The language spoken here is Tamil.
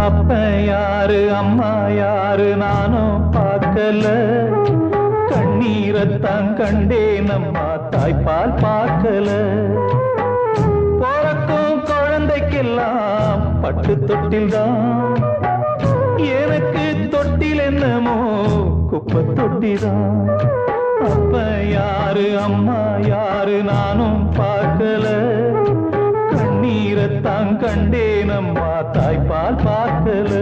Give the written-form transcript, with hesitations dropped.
அப்ப யாரு அம்மா யாரு நானும் பார்க்கல, கண்ணீரத்தான் கண்டேன் அம்மா தாய்ப்பால் பார்க்கல. பிறக்கும் குழந்தைக்கெல்லாம் பட்டு தொட்டில் தான், எனக்கு தொட்டில் என்னமோ குப்பை தொட்டிதான். அப்ப யாரு அம்மா யாரு நானும் பார்க்கல, கண்ணீரத்தான் கண்டேன் அம்மா தாய்ப்பால் பார்க்கல.